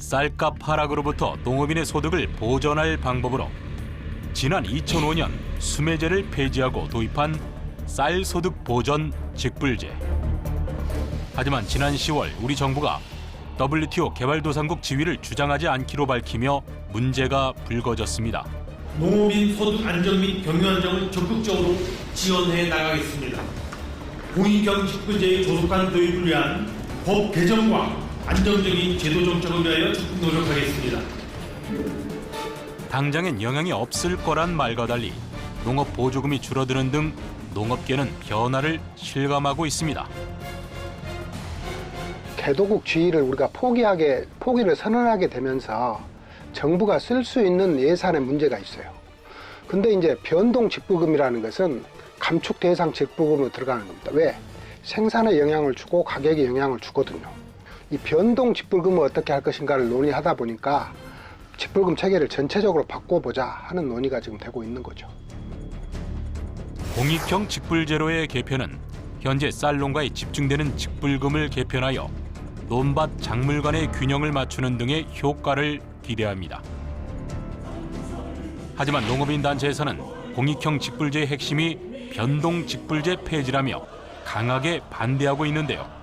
쌀값 하락으로부터 농업인의 소득을 보전할 방법으로 지난 2005년 수매제를 폐지하고 도입한 쌀소득 보전 직불제. 하지만 지난 10월 우리 정부가 WTO 개발도상국 지위를 주장하지 않기로 밝히며 문제가 불거졌습니다. 농업인 소득 안정 및 경영 안정을 적극적으로 지원해 나가겠습니다. 공익형 직불제의 조속한 도입을 위한 법 개정과 안정적인 제도 정착을 위하여 적극 노력하겠습니다. 당장엔 영향이 없을 거란 말과 달리 농업 보조금이 줄어드는 등 농업계는 변화를 실감하고 있습니다. 개도국 지위를 우리가 포기를 선언하게 되면서 정부가 쓸 수 있는 예산에 문제가 있어요. 근데 이제 변동 직불금이라는 것은 감축 대상 직불금으로 들어가는 겁니다. 왜? 생산에 영향을 주고 가격에 영향을 주거든요. 이 변동 직불금을 어떻게 할 것인가를 논의하다 보니까 직불금 체계를 전체적으로 바꿔보자 하는 논의가 지금 되고 있는 거죠. 공익형 직불제로의 개편은 현재 쌀 농가에 집중되는 직불금을 개편하여 논밭 작물 간의 균형을 맞추는 등의 효과를 기대합니다. 하지만 농업인 단체에서는 공익형 직불제의 핵심이 변동 직불제 폐지라며 강하게 반대하고 있는데요.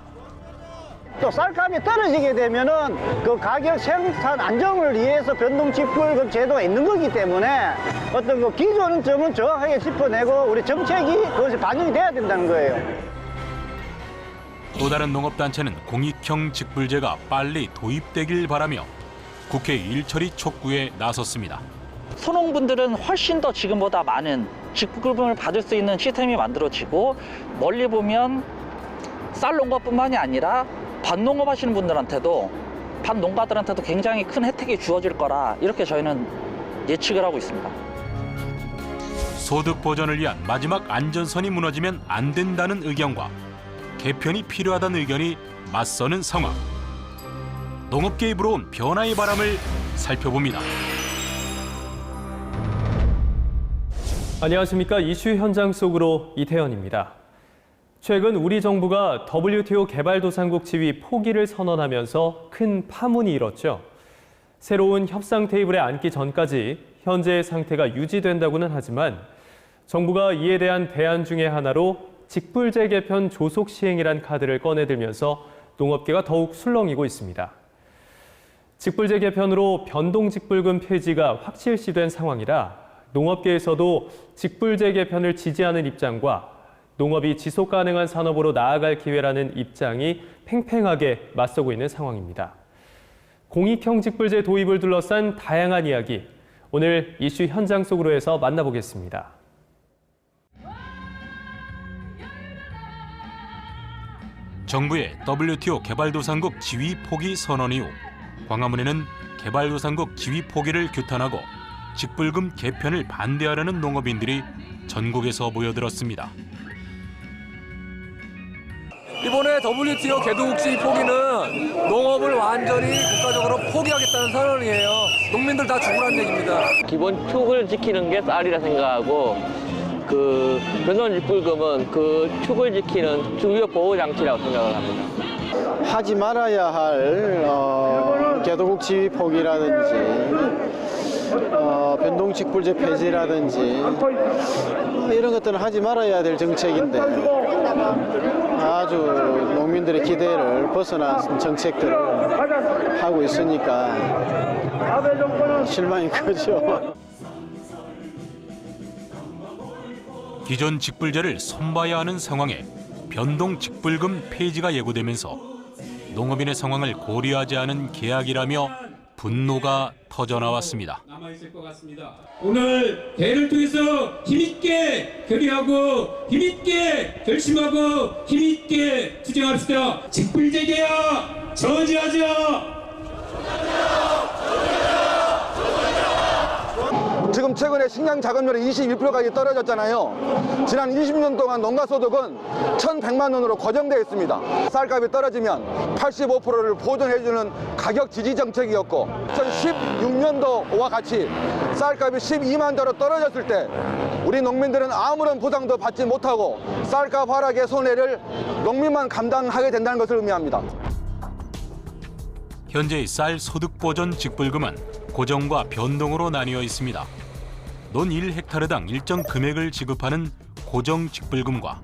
또 쌀값이 떨어지게 되면은 그 가격 생산 안정을 위해서 변동 직불금 제도가 있는 거기 때문에 어떤 그 기존 점은 정확하게 짚어내고 우리 정책이 그것이 반영이 돼야 된다는 거예요. 또 다른 농업단체는 공익형 직불제가 빨리 도입되길 바라며 국회 일처리 촉구에 나섰습니다. 소농분들은 훨씬 더 지금보다 많은 직불금을 받을 수 있는 시스템이 만들어지고 멀리 보면 쌀 농가뿐만이 아니라 밭농업 하시는 분들한테도 밭농가들한테도 굉장히 큰 혜택이 주어질 거라 이렇게 저희는 예측을 하고 있습니다. 소득 보전을 위한 마지막 안전선이 무너지면 안 된다는 의견과 개편이 필요하다는 의견이 맞서는 상황. 농업계에 불어온 변화의 바람을 살펴봅니다. 안녕하십니까. 이슈 현장 속으로 이태현입니다. 최근 우리 정부가 WTO 개발도상국 지위 포기를 선언하면서 큰 파문이 일었죠. 새로운 협상 테이블에 앉기 전까지 현재의 상태가 유지된다고는 하지만 정부가 이에 대한 대안 중의 하나로 직불제 개편 조속 시행이란 카드를 꺼내들면서 농업계가 더욱 술렁이고 있습니다. 직불제 개편으로 변동 직불금 폐지가 확실시된 상황이라 농업계에서도 직불제 개편을 지지하는 입장과 농업이 지속 가능한 산업으로 나아갈 기회라는 입장이 팽팽하게 맞서고 있는 상황입니다. 공익형 직불제 도입을 둘러싼 다양한 이야기, 오늘 이슈 현장 속으로 해서 만나보겠습니다. 정부의 WTO 개발도상국 지위 포기 선언 이후 광화문에는 개발도상국 지위 포기를 규탄하고 직불금 개편을 반대하려는 농업인들이 전국에서 모여들었습니다. 이번에 WTO 개도국 지위 포기는 농업을 완전히 국가적으로 포기하겠다는 선언이에요. 농민들 다 죽으라는 얘기입니다. 기본 축을 지키는 게 쌀이라 생각하고 그 변동 직불금은 그 축을 지키는 주요 보호 장치라고 생각을 합니다. 하지 말아야 할 개도국 지위 포기라든지 변동 직불제 폐지라든지 이런 것들은 하지 말아야 될 정책인데 아주 농민들의 기대를 벗어난 정책들을 하고 있으니까 실망이 크죠. 기존 직불제를 손봐야 하는 상황에 변동 직불금 폐지가 예고되면서 농업인의 상황을 고려하지 않은 계약이라며 분노가 터져나왔습니다. 오늘 대회를 통해서 힘있게 결의하고 힘있게 결심하고 힘있게 투쟁합시다. 직불제 계약 저지하자. 지금 최근에 식량 자금률이 21%까지 떨어졌잖아요. 지난 20년 동안 농가 소득은 1,100만 원으로 고정되어 있습니다. 쌀값이 떨어지면 85%를 보존해주는 가격 지지 정책이었고 2016년도와 같이 쌀값이 12만 대로 떨어졌을 때 우리 농민들은 아무런 보상도 받지 못하고 쌀값 하락의 손해를 농민만 감당하게 된다는 것을 의미합니다. 현재의 쌀 소득 보전 직불금은 고정과 변동으로 나뉘어 있습니다. 논 1헥타르당 일정 금액을 지급하는 고정 직불금과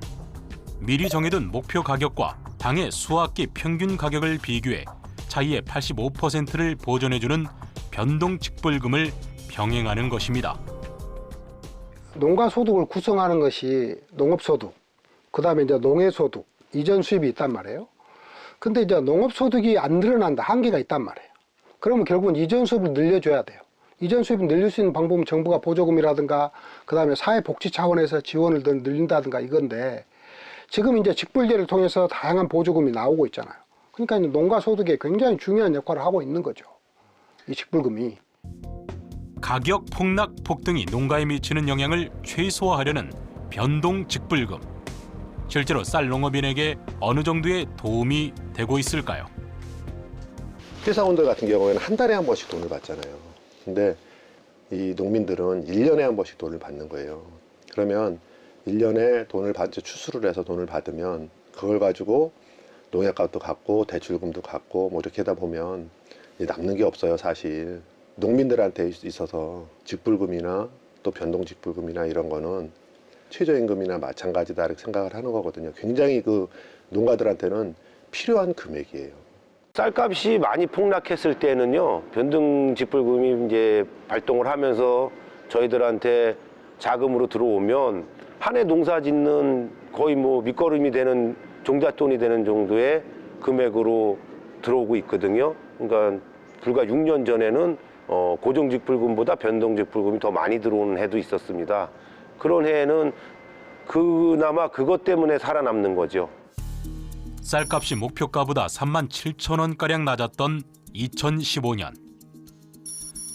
미리 정해둔 목표 가격과 당해 수확기 평균 가격을 비교해 차이의 85%를 보전해주는 변동 직불금을 병행하는 것입니다. 농가 소득을 구성하는 것이 농업소득, 그 다음에 이제 농해소득, 이전 수입이 있단 말이에요. 근데 이제 농업소득이 안 늘어난다, 한계가 있단 말이에요. 그러면 결국은 이전 수입을 늘려줘야 돼요. 이전 수입을 늘릴 수 있는 방법은 정부가 보조금이라든가, 그 다음에 사회복지 차원에서 지원을 더 늘린다든가 이건데, 지금 이제 직불제를 통해서 다양한 보조금이 나오고 있잖아요. 그러니까 이제 농가 소득에 굉장히 중요한 역할을 하고 있는 거죠, 이 직불금이. 가격 폭락 폭등이 농가에 미치는 영향을 최소화하려는 변동 직불금. 실제로 쌀 농업인에게 어느 정도의 도움이 되고 있을까요? 회사원들 같은 경우에는 한 달에 한 번씩 돈을 받잖아요. 근데 이 농민들은 1년에 한 번씩 돈을 받는 거예요. 그러면 1년에 돈을 추수를 해서 돈을 받으면 그걸 가지고 농약값도 갚고 대출금도 갚고 뭐 이렇게 하다 보면 남는 게 없어요, 사실. 농민들한테 있어서 직불금이나 또 변동 직불금이나 이런 거는 최저임금이나 마찬가지다 이렇게 생각을 하는 거거든요. 굉장히 그 농가들한테는 필요한 금액이에요. 쌀값이 많이 폭락했을 때는요, 변동 직불금이 이제 발동을 하면서 저희들한테 자금으로 들어오면 한 해 농사 짓는 거의 뭐 밑거름이 되는 종잣돈이 되는 정도의 금액으로 들어오고 있거든요. 그러니까 불과 6년 전에는 고정 직불금보다 변동 직불금이 더 많이 들어오는 해도 있었습니다. 그런 해에는 그나마 그것 때문에 살아남는 거죠. 쌀값이 목표가보다 37,000원가량 낮았던 2015년.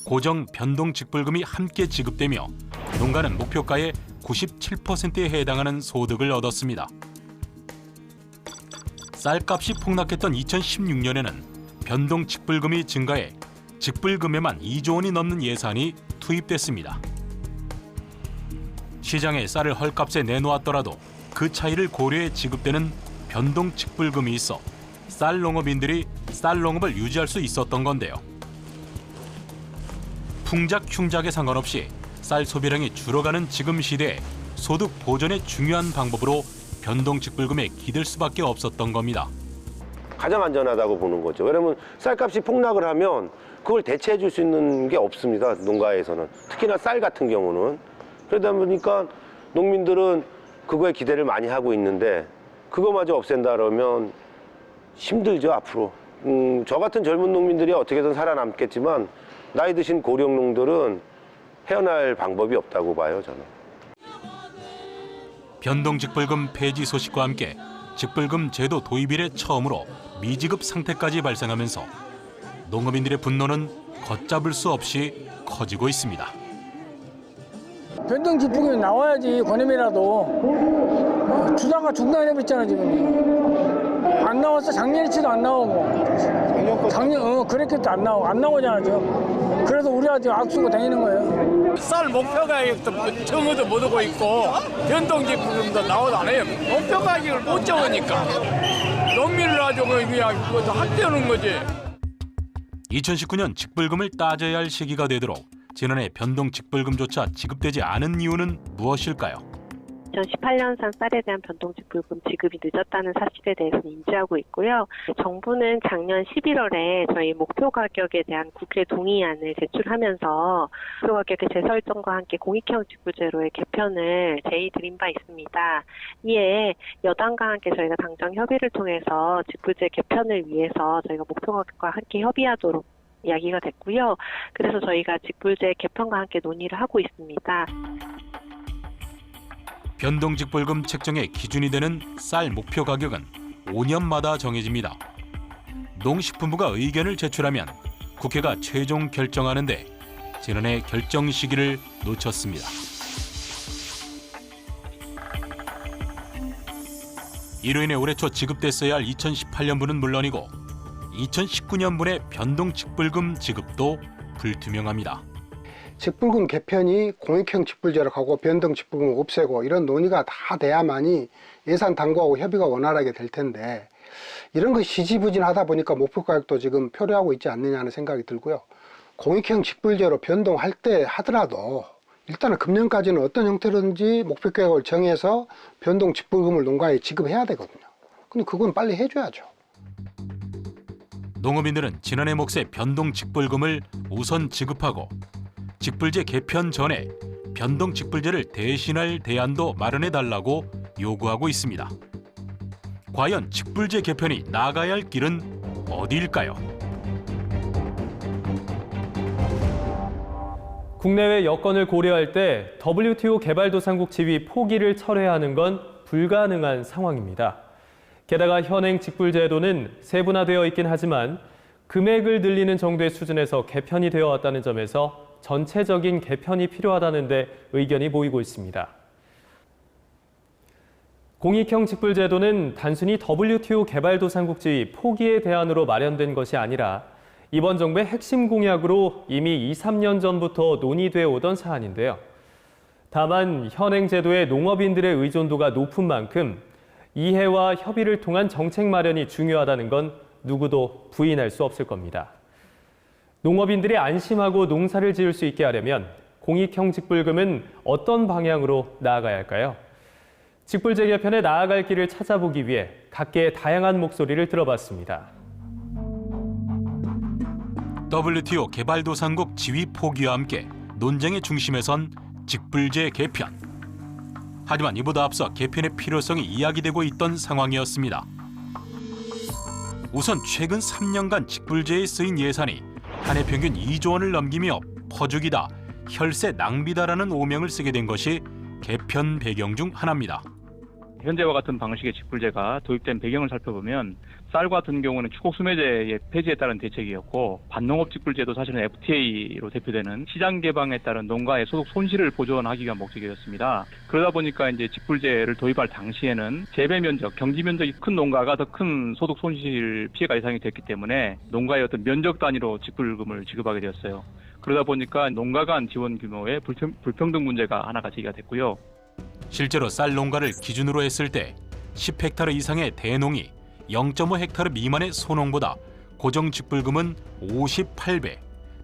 고정 변동 직불금이 함께 지급되며 농가는 목표가의 97%에 해당하는 소득을 얻었습니다. 쌀값이 폭락했던 2016년에는 변동 직불금이 증가해 직불금에만 2조 원이 넘는 예산이 투입됐습니다. 시장에 쌀을 헐값에 내놓았더라도 그 차이를 고려해 지급되는 변동 직불금이 있어 쌀 농업인들이 쌀 농업을 유지할 수 있었던 건데요. 풍작 흉작에 상관없이 쌀 소비량이 줄어가는 지금 시대에 소득 보전의 중요한 방법으로 변동 직불금에 기댈 수밖에 없었던 겁니다. 가장 안전하다고 보는 거죠. 왜냐면 쌀값이 폭락을 하면 그걸 대체해 줄 수 있는 게 없습니다, 농가에서는. 특히나 쌀 같은 경우는. 그러다 보니까 농민들은 그거에 기대를 많이 하고 있는데 그거마저 없앤다 그러면 힘들죠, 앞으로. 저 같은 젊은 농민들이 어떻게든 살아남겠지만 나이 드신 고령농들은 헤어날 방법이 없다고 봐요, 저는. 변동 직불금 폐지 소식과 함께 직불금 제도 도입 이래 처음으로 미지급 상태까지 발생하면서 농업인들의 분노는 걷잡을 수 없이 커지고 있습니다. 변동 직불금이 나와야지, 권해이라도. 주다가 중단해버렸잖아, 지금. 안 나왔어. 작년치도 안 나오고. 그랬겠도 안 나오잖아, 지금. 그래서 우리가 지금 악수고 다니는 거예요. 쌀 목표 가격도 정어도 못 오고 있고, 변동 직불금도 나오도 안 해요. 목표 가격을 못 적으니까. 농민을 가지고 그냥 그것도 학대하는 거지. 2019년 직불금을 따져야 할 시기가 되도록 지난해 변동 직불금조차 지급되지 않은 이유는 무엇일까요? 2018년산 쌀에 대한 변동 직불금 지급이 늦었다는 사실에 대해서는 인지하고 있고요. 정부는 작년 11월에 저희 목표 가격에 대한 국회 동의안을 제출하면서 목표 가격의 재설정과 함께 공익형 직불제로의 개편을 제의드린 바 있습니다. 이에 여당과 함께 저희가 당정 협의를 통해서 직불제 개편을 위해서 저희가 목표 가격과 함께 협의하도록 이야기가 됐고요. 그래서 저희가 직불제 개편과 함께 논의를 하고 있습니다. 변동 직불금 책정의 기준이 되는 쌀 목표 가격은 5년마다 정해집니다. 농식품부가 의견을 제출하면 국회가 최종 결정하는데 지난해 결정 시기를 놓쳤습니다. 이로 인해 올해 초 지급됐어야 할 2018년분은 물론이고 2019년분의 변동 직불금 지급도 불투명합니다. 직불금 개편이 공익형 직불제로 가고 변동 직불금을 없애고 이런 논의가 다 돼야만이 예산 당국하고 협의가 원활하게 될 텐데 이런 것이 지지부진하다 보니까 목표 가격도 지금 표류하고 있지 않느냐는 생각이 들고요. 공익형 직불제로 변동할 때 하더라도 일단은 금년까지는 어떤 형태로든지 목표 가격을 정해서 변동 직불금을 농가에 지급해야 되거든요. 근데 그건 빨리 해줘야죠. 농업인들은 지난해 몫의 변동 직불금을 우선 지급하고 직불제 개편 전에 변동 직불제를 대신할 대안도 마련해달라고 요구하고 있습니다. 과연 직불제 개편이 나가야 할 길은 어디일까요? 국내외 여건을 고려할 때 WTO 개발도상국 지위 포기를 철회하는 건 불가능한 상황입니다. 게다가 현행 직불제도는 세분화되어 있긴 하지만 금액을 늘리는 정도의 수준에서 개편이 되어 왔다는 점에서 전체적인 개편이 필요하다는 데 의견이 모이고 있습니다. 공익형 직불제도는 단순히 WTO 개발도상국 지위 포기의 대안으로 마련된 것이 아니라 이번 정부의 핵심 공약으로 이미 2, 3년 전부터 논의되어 오던 사안인데요. 다만 현행 제도에 농업인들의 의존도가 높은 만큼 이해와 협의를 통한 정책 마련이 중요하다는 건 누구도 부인할 수 없을 겁니다. 농업인들이 안심하고 농사를 지을 수 있게 하려면 공익형 직불금은 어떤 방향으로 나아가야 할까요? 직불제 개편에 나아갈 길을 찾아보기 위해 각계의 다양한 목소리를 들어봤습니다. WTO 개발도상국 지위 포기와 함께 논쟁의 중심에 선 직불제 개편. 하지만 이보다 앞서 개편의 필요성이 이야기되고 있던 상황이었습니다. 우선 최근 3년간 직불제에 쓰인 예산이 한 해 평균 2조 원을 넘기며 퍼주기다, 혈세 낭비다라는 오명을 쓰게 된 것이 개편 배경 중 하나입니다. 현재와 같은 방식의 직불제가 도입된 배경을 살펴보면 쌀 같은 경우는 축곡수매제의 폐지에 따른 대책이었고 반농업 직불제도 사실은 FTA로 대표되는 시장 개방에 따른 농가의 소득 손실을 보존하기 위한 목적이었습니다. 그러다 보니까 이제 직불제를 도입할 당시에는 재배 면적, 경지 면적이 큰 농가가 더 큰 소득 손실 피해가 예상이 됐기 때문에 농가의 어떤 면적 단위로 직불금을 지급하게 되었어요. 그러다 보니까 농가 간 지원 규모의 불평등 문제가 하나가 제기가 됐고요. 실제로 쌀 농가를 기준으로 했을 때 10헥타르 이상의 대농이 0.5헥타르 미만의 소농보다 고정 직불금은 58배,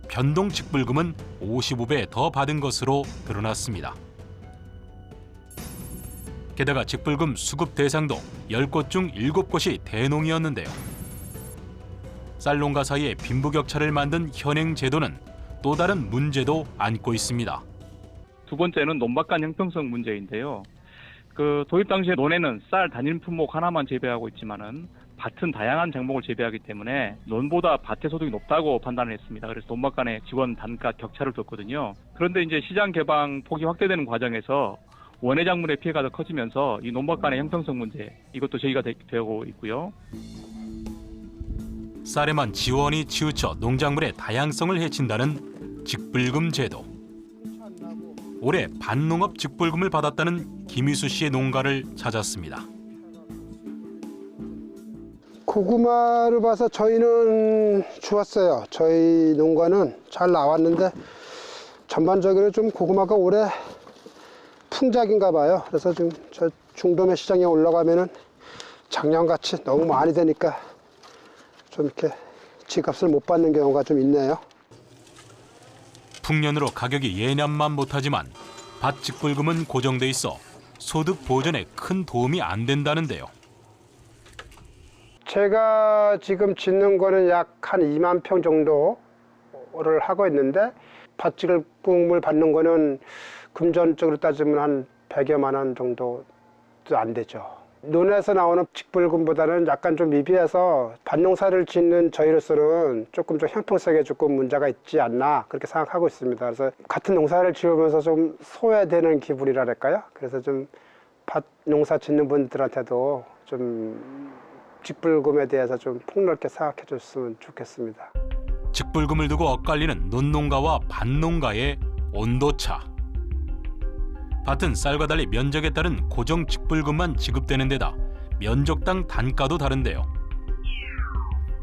변동 직불금은 55배 더 받은 것으로 드러났습니다. 게다가 직불금 수급 대상도 10곳 중 7곳이 대농이었는데요. 쌀 농가 사이에 빈부격차를 만든 현행 제도는 또 다른 문제도 안고 있습니다. 두 번째는 논밭 간 형평성 문제인데요. 도입 당시에 논에는 쌀 단일 품목 하나만 재배하고 있지만은 밭은 다양한 작목을 재배하기 때문에 논보다 밭의 소득이 높다고 판단을 했습니다. 그래서 논밭 간의 지원 단가 격차를 뒀거든요. 그런데 이제 시장 개방 폭이 확대되는 과정에서 원예 작물의 피해가 더 커지면서 이 논밭 간의 형평성 문제, 이것도 제기가 되고 있고요. 쌀에만 지원이 치우쳐 농작물의 다양성을 해친다는 직불금 제도. 올해 반농업 직불금을 받았다는 김희수 씨의 농가를 찾았습니다. 고구마를 봐서 저희는 좋았어요. 저희 농가는 잘 나왔는데 전반적으로 좀 고구마가 올해 풍작인가 봐요. 그래서 지금 저 중도매 시장에 올라가면은 작년같이 너무 많이 되니까 좀 이렇게 지값을 못 받는 경우가 좀 있네요. 풍년으로 가격이 예년만 못하지만 밭 직불금은 고정돼 있어 소득 보전에 큰 도움이 안 된다는데요. 제가 지금 짓는 거는 약 한 2만 평 정도를 하고 있는데 밭 직불금을 받는 거는 금전적으로 따지면 한 100여만 원 정도도 안 되죠. 논에서 나오는 직불금보다는 약간 좀 미비해서 밭농사를 짓는 저희로서는 조금 좀 형평성에 조금 문제가 있지 않나 그렇게 생각하고 있습니다. 그래서 같은 농사를 지으면서 좀 소외되는 기분이랄까요? 그래서 좀 밭농사 짓는 분들한테도 좀 직불금에 대해서 좀 폭넓게 생각해 줬으면 좋겠습니다. 직불금을 두고 엇갈리는 논농가와 밭농가의 온도차. 밭은 쌀과 달리 면적에 따른 고정 직불금만 지급되는 데다 면적당 단가도 다른데요.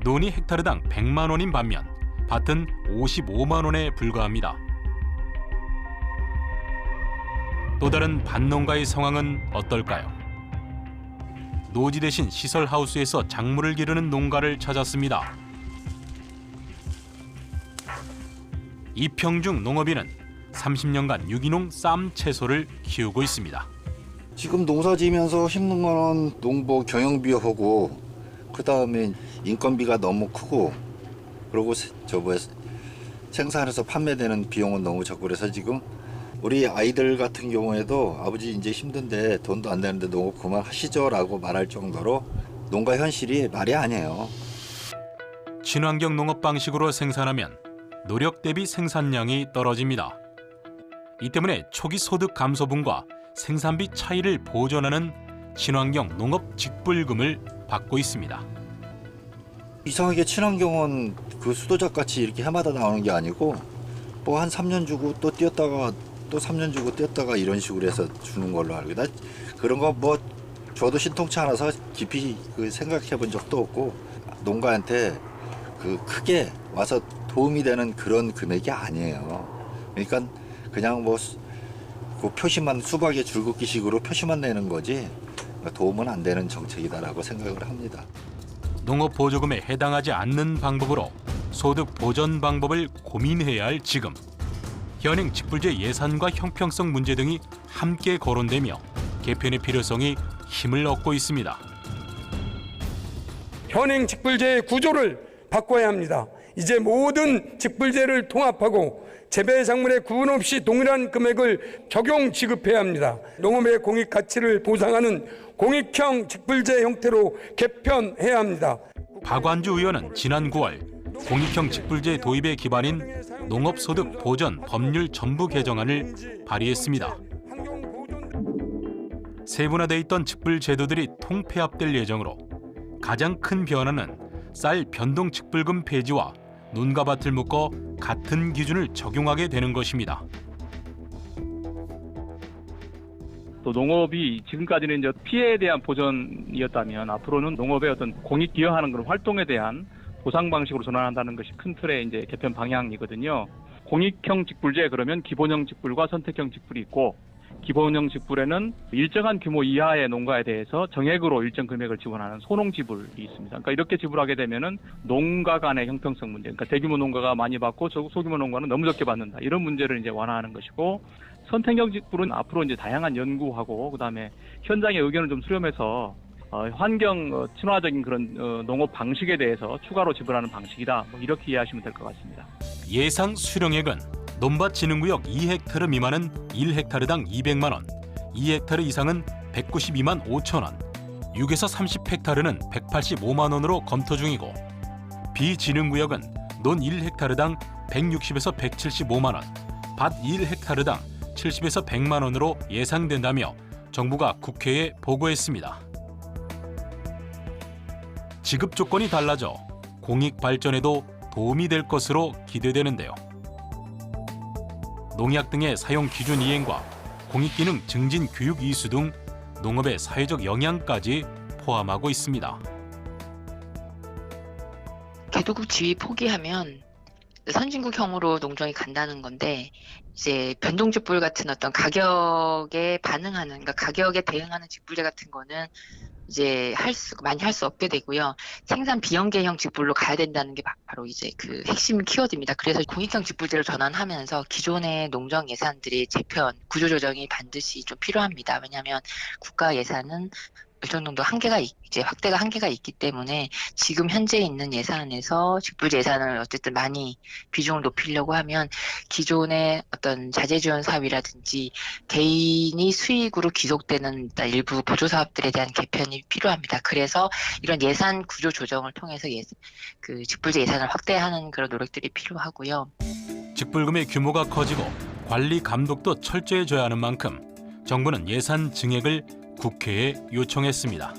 논이 헥타르당 100만 원인 반면 밭은 55만 원에 불과합니다. 또 다른 밭농가의 상황은 어떨까요? 노지 대신 시설하우스에서 작물을 기르는 농가를 찾았습니다. 이평중 농업인은 30년간 유기농 쌈 채소를 키우고 있습니다. 지금 농사 지면서 힘든 거는 농부 경영비하고 그다음에 인건비가 너무 크고 그리고 생산해서 판매되는 비용은 너무 적고 그래서 지금 우리 아이들 같은 경우에도 아버지 이제 힘든데 돈도 안 되는데 농업 그만하시죠라고 말할 정도로 농가 현실이 말이 아니에요. 친환경 농업 방식으로 생산하면 노력 대비 생산량이 떨어집니다. 이 때문에 초기 소득 감소분과 생산비 차이를 보전하는 친환경 농업 직불금을 받고 있습니다. 이상하게 친환경은 그 수도작 같이 이렇게 해마다 나오는 게 아니고 뭐 한 3년 주고 또 뛰었다가 또 3년 주고 뛰었다가 이런 식으로 해서 주는 걸로 알고 나 그런 거 뭐 저도 신통치 않아서 깊이 생각해 본 적도 없고 농가한테 그 크게 와서 도움이 되는 그런 금액이 아니에요. 그러니까 그냥 뭐 그 표시만 수박의 줄긋기식으로 표시만 내는 거지 도움은 안 되는 정책이다라고 생각을 합니다. 농업 보조금에 해당하지 않는 방법으로 소득 보전 방법을 고민해야 할 지금. 현행 직불제 예산과 형평성 문제 등이 함께 거론되며 개편의 필요성이 힘을 얻고 있습니다. 현행 직불제의 구조를 바꿔야 합니다. 이제 모든 직불제를 통합하고 재배 작물에 구분 없이 동일한 금액을 적용 지급해야 합니다. 농업의 공익 가치를 보상하는 공익형 직불제 형태로 개편해야 합니다. 박완주 의원은 지난 9월 공익형 직불제 도입에 기반인 농업소득 보전 법률 전부 개정안을 발의했습니다. 세분화돼 있던 직불 제도들이 통폐합될 예정으로 가장 큰 변화는 쌀 변동 직불금 폐지와 논과 밭을 묶어 같은 기준을 적용하게 되는 것입니다. 또 농업이 지금까지는 이제 피해에 대한 보전이었다면 앞으로는 농업의 어떤 공익 기여하는 그런 활동에 대한 보상 방식으로 전환한다는 것이 큰 틀의 이제 개편 방향이거든요. 공익형 직불제 그러면 기본형 직불과 선택형 직불이 있고 기본형 직불에는 일정한 규모 이하의 농가에 대해서 정액으로 일정 금액을 지원하는 소농 지불이 있습니다. 그러니까 이렇게 지불하게 되면은 농가 간의 형평성 문제, 그러니까 대규모 농가가 많이 받고 소규모 농가는 너무 적게 받는다 이런 문제를 이제 완화하는 것이고 선택형 직불은 앞으로 이제 다양한 연구하고 그다음에 현장의 의견을 좀 수렴해서 환경 친화적인 그런 농업 방식에 대해서 추가로 지불하는 방식이다. 뭐 이렇게 이해하시면 될 것 같습니다. 예상 수령액은 논밭 진흥구역 2헥타르 미만은 1헥타르당 200만 원, 2헥타르 이상은 192만 5천 원, 6에서 30헥타르는 185만 원으로 검토 중이고 비진흥구역은 논 1헥타르당 160에서 175만 원, 밭 1헥타르당 70에서 100만 원으로 예상된다며 정부가 국회에 보고했습니다. 지급 조건이 달라져 공익 발전에도 도움이 될 것으로 기대되는데요. 농약 등의 사용 기준 이행과 공익기능 증진 교육 이수 등 농업의 사회적 영향까지 포함하고 있습니다. 개도국 지위 포기하면 선진국형으로 농정이 간다는 건데 이제 변동직불 같은 어떤 가격에 반응하는, 그러니까 가격에 대응하는 직불제 같은 거는 이제 많이 할 수 없게 되고요. 생산 비연계형 직불로 가야 된다는 게 바로 이제 그 핵심 키워드입니다. 그래서 공익형 직불제로 전환하면서 기존의 농정 예산들의 재편, 구조조정이 반드시 좀 필요합니다. 왜냐하면 국가 예산은 일정 정도 확대가 한계가 있기 때문에 지금 현재 있는 예산에서 직불제 예산을 어쨌든 많이 비중을 높이려고 하면 기존의 어떤 자재지원 사업이라든지 개인이 수익으로 귀속되는 일부 보조 사업들에 대한 개편이 필요합니다. 그래서 이런 예산 구조 조정을 통해서 그 직불제 예산을 확대하는 그런 노력들이 필요하고요. 직불금의 규모가 커지고 관리 감독도 철저해져야 하는 만큼 정부는 예산 증액을 국회에 요청했습니다.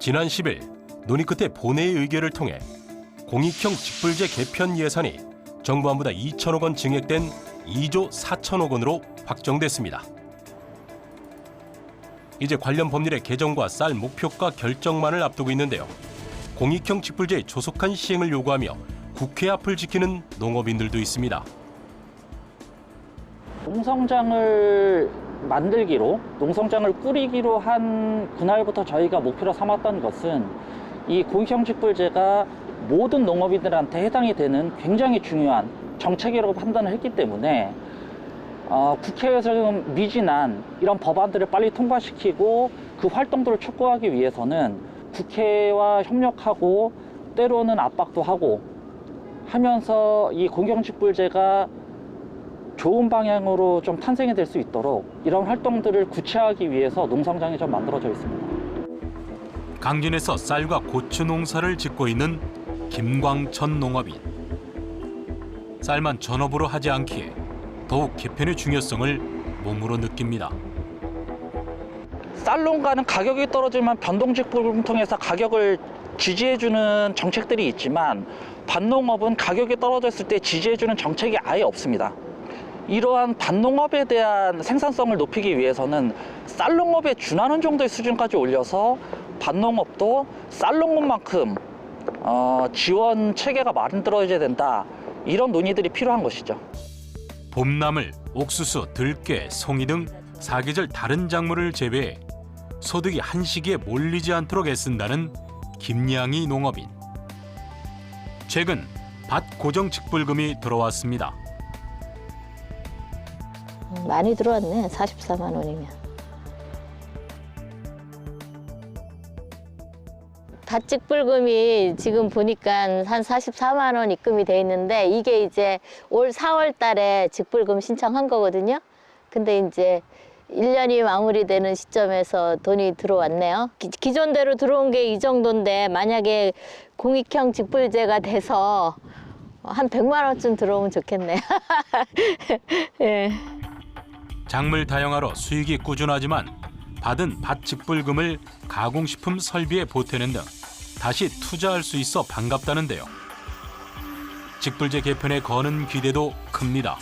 지난 10일 논의 끝에 본회의 의결을 통해 공익형 직불제 개편 예산이 정부안보다 2천억 원 증액된 2조 4천억 원으로 확정됐습니다. 이제 관련 법률의 개정과 쌀 목표가 결정만을 앞두고 있는데요. 공익형 직불제의 조속한 시행을 요구하며 국회 앞을 지키는 농업인들도 있습니다. 농성장을 만들기로, 농성장을 꾸리기로 한 그날부터 저희가 목표로 삼았던 것은 이 공익형 직불제가 모든 농업인들한테 해당이 되는 굉장히 중요한 정책이라고 판단을 했기 때문에 국회에서 좀 미진한 이런 법안들을 빨리 통과시키고 그 활동들을 촉구하기 위해서는 국회와 협력하고 때로는 압박도 하고 하면서 이 공익형 직불제가 좋은 방향으로 좀 탄생이 될 수 있도록 이런 활동들을 구체화하기 위해서 농성장이 좀 만들어져 있습니다. 강진에서 쌀과 고추 농사를 짓고 있는 김광천 농업인. 쌀만 전업으로 하지 않기에 더욱 개편의 중요성을 몸으로 느낍니다. 쌀농가는 가격이 떨어지면 변동직불금을 통해서 가격을 지지해주는 정책들이 있지만 밭농업은 가격이 떨어졌을 때 지지해주는 정책이 아예 없습니다. 이러한 밭농업에 대한 생산성을 높이기 위해서는 쌀농업에 준하는 정도의 수준까지 올려서 밭농업도 쌀농업만큼 지원 체계가 만들어져야 된다. 이런 논의들이 필요한 것이죠. 봄나물, 옥수수, 들깨, 송이 등 사계절 다른 작물을 재배해 소득이 한시기에 몰리지 않도록 애쓴다는 김양희 농업인. 최근 밭 고정 직불금이 들어왔습니다. 많이 들어왔네. 44만 원이면. 밭 직불금이 지금 보니까 한 44만 원 입금이 돼 있는데 이게 이제 올 4월 달에 직불금 신청한 거거든요. 근데 이제 1년이 마무리되는 시점에서 돈이 들어왔네요. 기존대로 들어온 게 이 정도인데 만약에 공익형 직불제가 돼서 한 100만 원쯤 들어오면 좋겠네. 예. 작물 다양화로 수익이 꾸준하지만 받은 밭 직불금을 가공식품 설비에 보태는 등 다시 투자할 수 있어 반갑다는데요. 직불제 개편에 거는 기대도 큽니다.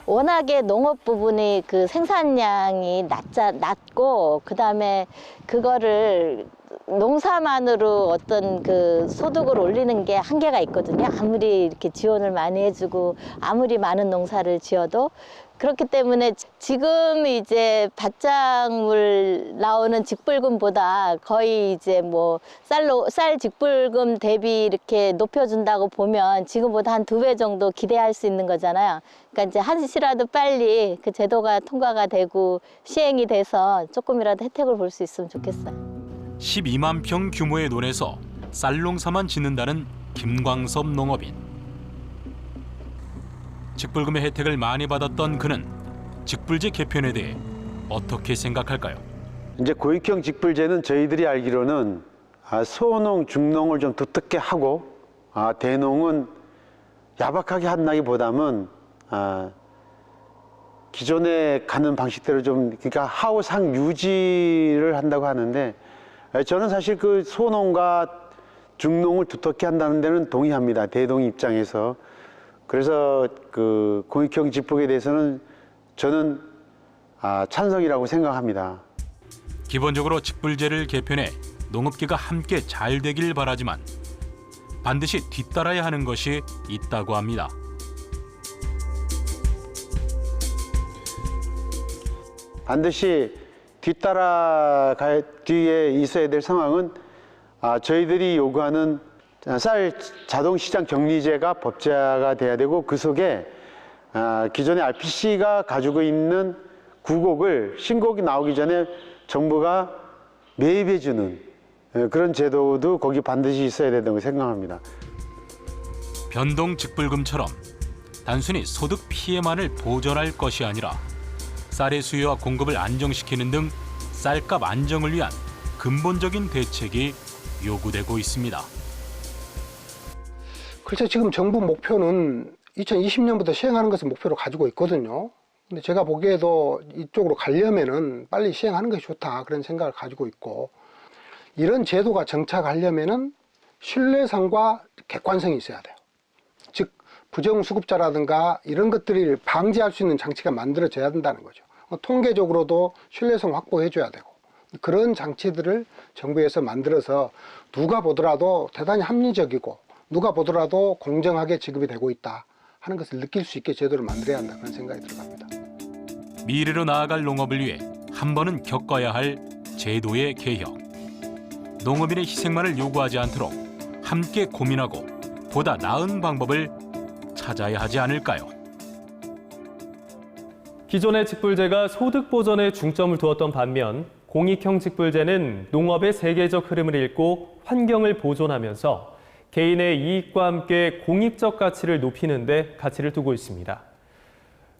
워낙에 농업 부분이 그 생산량이 낮고 그다음에 그거를 농사만으로 어떤 그 소득을 올리는 게 한계가 있거든요. 아무리 이렇게 지원을 많이 해주고 아무리 많은 농사를 지어도. 그렇기 때문에 지금 이제 밭작물 나오는 직불금보다 거의 이제 뭐 쌀 직불금 대비 이렇게 높여준다고 보면 지금보다 한 2배 정도 기대할 수 있는 거잖아요. 그러니까 이제 한시라도 빨리 그 제도가 통과가 되고 시행이 돼서 조금이라도 혜택을 볼 수 있으면 좋겠어요. 12만 평 규모의 논에서 쌀농사만 짓는다는 김광섭 농업인. 직불금의 혜택을 많이 받았던 그는 직불제 개편에 대해 어떻게 생각할까요? 이제 고익형 직불제는 저희들이 알기로는 소농, 중농을 좀 두텁게 하고 대농은 야박하게 한다기보다는 기존에 가는 방식대로 좀 그러니까 하우상 유지를 한다고 하는데 저는 사실 그 소농과 중농을 두텁게 한다는 데는 동의합니다. 대동 입장에서. 그래서 그 공익형 직불에 대해서는 저는 찬성이라고 생각합니다. 기본적으로 직불제를 개편해 농업계가 함께 잘 되길 바라지만 반드시 뒤따라야 하는 것이 있다고 합니다. 반드시 뒤에 있어야 될 상황은 저희들이 요구하는 쌀 자동시장 격리제가 법제화가 돼야 되고 그 속에 기존의 RPC가 가지고 있는 구곡을 신곡이 나오기 전에 정부가 매입해주는 그런 제도도 거기 반드시 있어야 된다고 생각합니다. 변동 직불금처럼 단순히 소득 피해만을 보전할 것이 아니라 쌀의 수요와 공급을 안정시키는 등 쌀값 안정을 위한 근본적인 대책이 요구되고 있습니다. 그래서 지금 정부 목표는 2020년부터 시행하는 것을 목표로 가지고 있거든요. 근데 제가 보기에도 이쪽으로 가려면은 빨리 시행하는 것이 좋다 그런 생각을 가지고 있고, 이런 제도가 정착하려면은 신뢰성과 객관성이 있어야 돼요. 즉 부정수급자라든가 이런 것들을 방지할 수 있는 장치가 만들어져야 된다는 거죠. 통계적으로도 신뢰성 확보해 줘야 되고, 그런 장치들을 정부에서 만들어서 누가 보더라도 대단히 합리적이고 누가 보더라도 공정하게 지급이 되고 있다 하는 것을 느낄 수 있게 제도를 만들어야 한다 그런 생각이 들어갑니다. 미래로 나아갈 농업을 위해 한 번은 겪어야 할 제도의 개혁. 농업인의 희생만을 요구하지 않도록 함께 고민하고 보다 나은 방법을 찾아야 하지 않을까요? 기존의 직불제가 소득 보전에 중점을 두었던 반면 공익형 직불제는 농업의 세계적 흐름을 읽고 환경을 보존하면서 개인의 이익과 함께 공익적 가치를 높이는 데 가치를 두고 있습니다.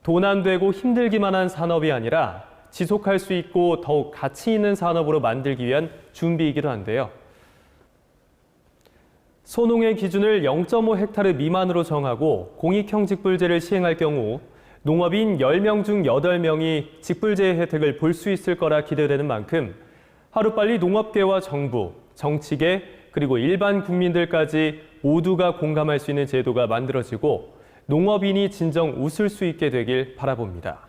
돈 안 되고 힘들기만 한 산업이 아니라 지속할 수 있고 더욱 가치 있는 산업으로 만들기 위한 준비이기도 한데요. 소농의 기준을 0.5헥타르 미만으로 정하고 공익형 직불제를 시행할 경우 농업인 10명 중 8명이 직불제의 혜택을 볼 수 있을 거라 기대되는 만큼 하루빨리 농업계와 정부, 정치계, 그리고 일반 국민들까지 모두가 공감할 수 있는 제도가 만들어지고 농업인이 진정 웃을 수 있게 되길 바라봅니다.